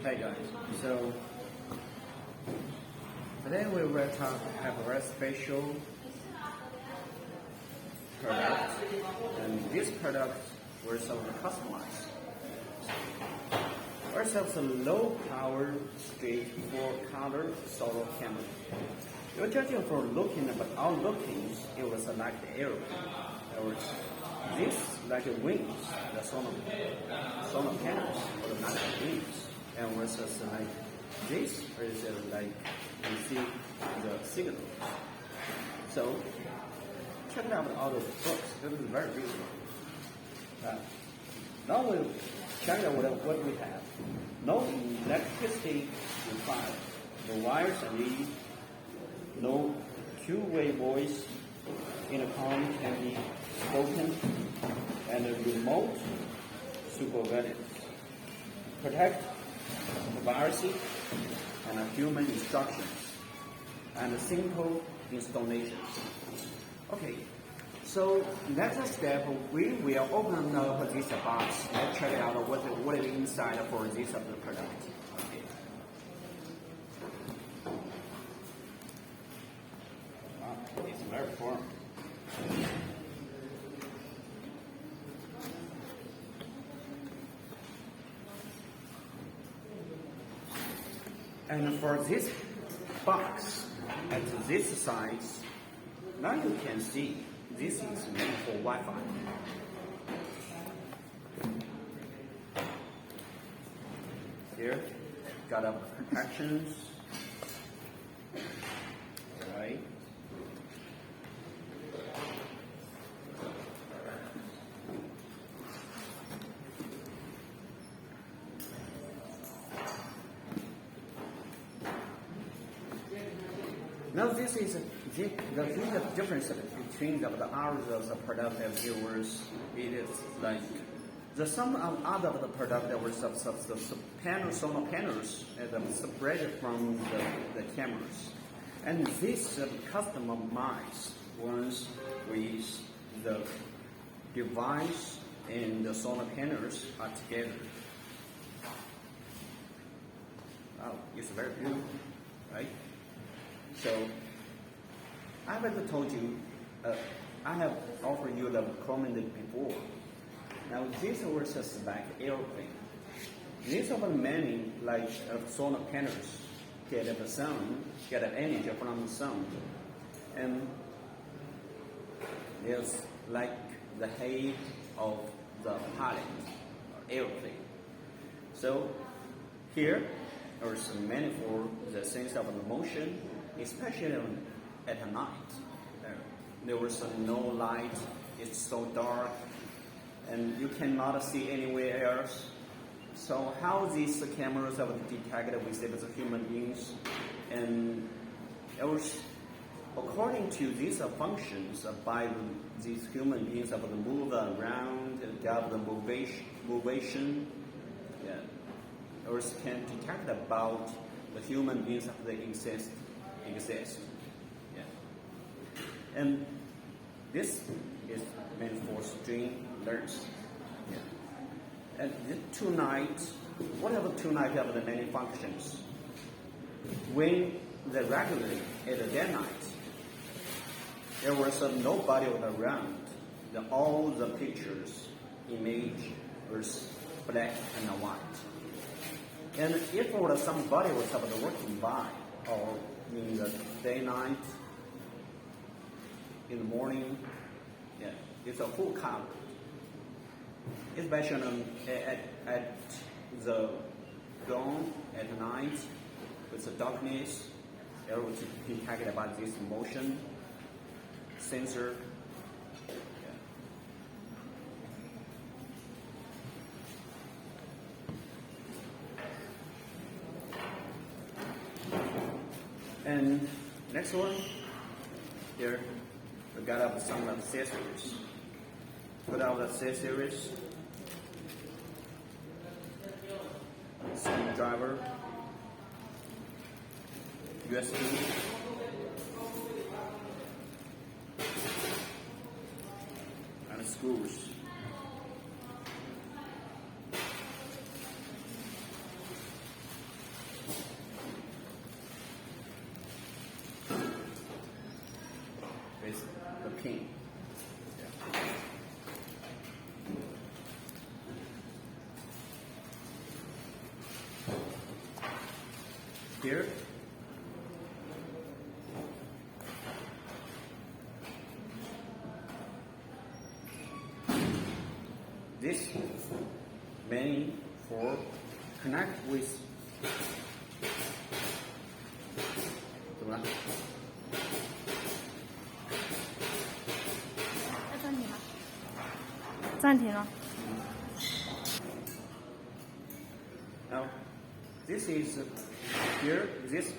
Hey guys, so today we will have a very special product, and this product we're selling customized. We sell a low power straight 4-color solar camera. You're judging for looking, but our lookings it was like the airplane. Or this like the wings, the solar panels, automatic wings. And versus like this is like you see the signal. So check it out all those books. It is very beautiful. Now we'll check out what we have. No electricity required. The wires are lead. No two-way voice. Intercom can be spoken, and a remote supervision. Protect the privacy and human instructions and simple installation. Okay, so next step we will open up this box and check out what is inside for this of the product. Okay. Wow, it's very firm. And for this box at this size, now you can see this is made for Wi-Fi. Here, got a protections, right? Now this is the difference between the hours of the product and viewers. It is like the some other of the product that were solar panels separated from the cameras, and this customized ones with the device and the solar panels are together. Wow, it's very beautiful, right? So, I have told you, I have offered you the comment before. Now, this was just like airplane. These are many like solar panels get the sun, get the energy from the sun, and there's like the head of the pilot airplane. So here there's many for the sense of the motion. Especially at night, there was no light, it's so dark, and you cannot see anywhere else. So how these cameras are detected with the human beings, and it was according to these functions by these human beings of the move around, have the motion, yeah, or can detect about the human beings that they exist. Yeah. And this is meant for string alerts. Yeah. And tonight, whatever tonight have the many functions. When the regularly at the day night, there was nobody around. All the pictures, image was black and white. And if somebody was working by or in the day, night, in the morning, yeah, it's a full color. Especially at the dawn, at night, with the darkness, it will be detected by this motion sensor. And next one, here we got up some accessories. Put out the accessories, screwdriver, USB, and screws. here. This many for connect with 怎么了？要暂停了。暂停了。 Now, this is here. This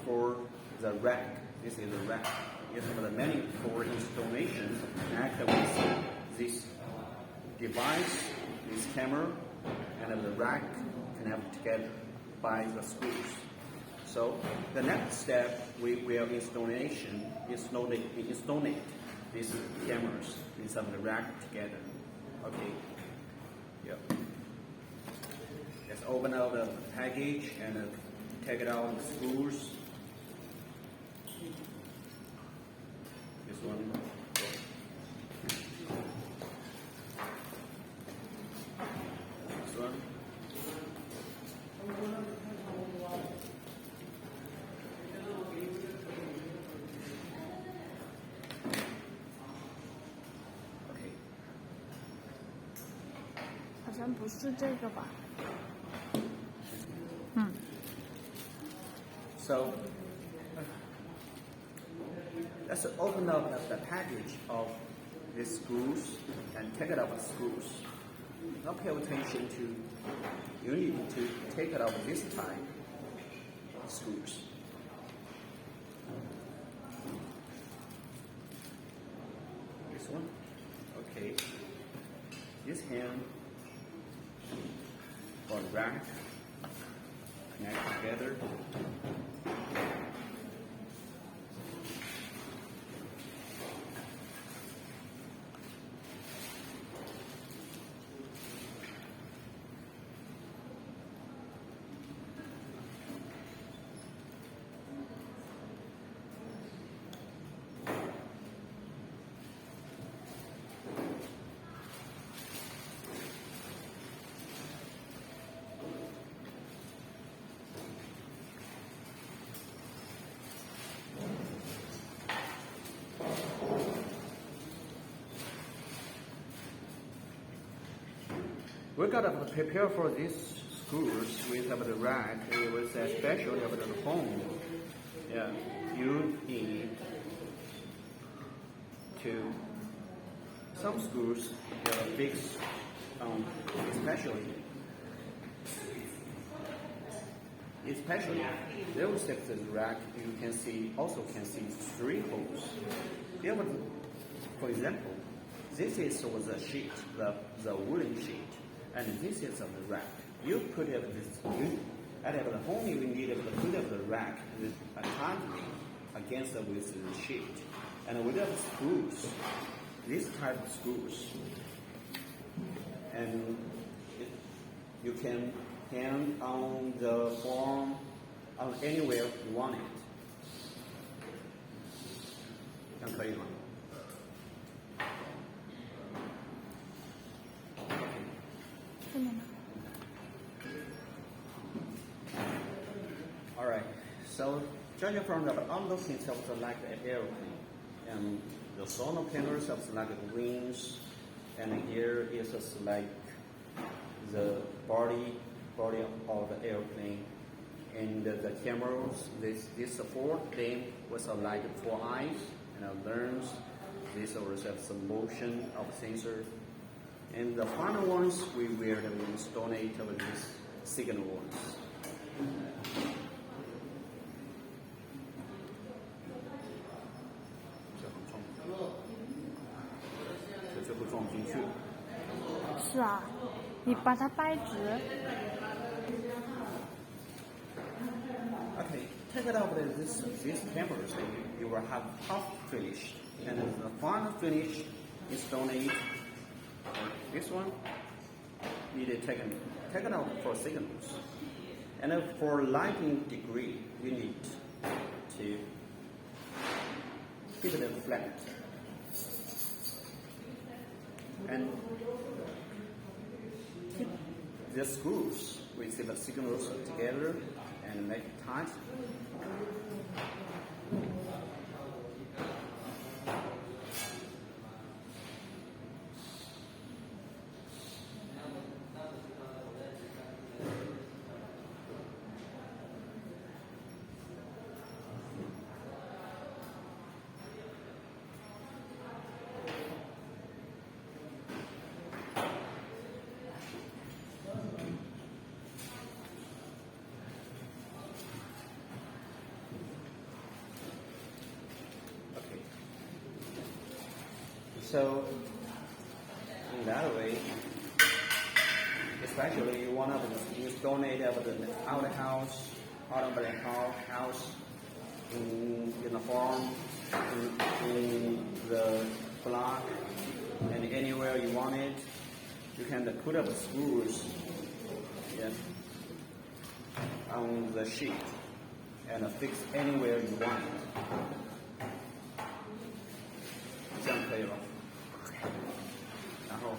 for the rack. This is the rack. You have the many for installation. Connect with this device, this camera, and the rack connect together by the screws. So the next step we will install these cameras inside the rack together. Okay. Yeah. Let's open out the package and take it out the screws. This one. This one. Okay. 好像不是这个吧？ So let's open up the package of these screws and take it out the screws. Now pay attention to, you need to take it out this type of screws. This one, okay. This hand for the rack, connect together. We gotta prepare for these screws. We have the rack. It was a special of the home. Yeah, you need to some screws are fixed, especially those types of rack. You can see 3 holes. Here, for example, this is the sheet, the wooden sheet. And this is the rack. You put it at the home you need to put up the rack tightly against with the sheet. And with the screws, this type of screws. And you can hang on the form on anywhere you want it. 这样可以吗？ All right. So judging from the outlook, it's like an airplane, and the solar panels are like wings, and here is like the body of the airplane, and the cameras. This 4 them was like 4 eyes and learns. This also have some motion of sensor. And the final ones, we will install it with these signal ones. Okay, 是啊，你把它掰直。Okay, take it out with this camera, so you will have half finish, and the final finish install it. This one need to take it out for signals, and for lighting degree, you need to keep it flat, and keep the screws with the signals together, and make it tight. So in that way, especially you want to donate the outhouse, house in the farm, in the block, and anywhere you want it, you can put up screws on the sheet and fix anywhere you want it. 这样可以了。然后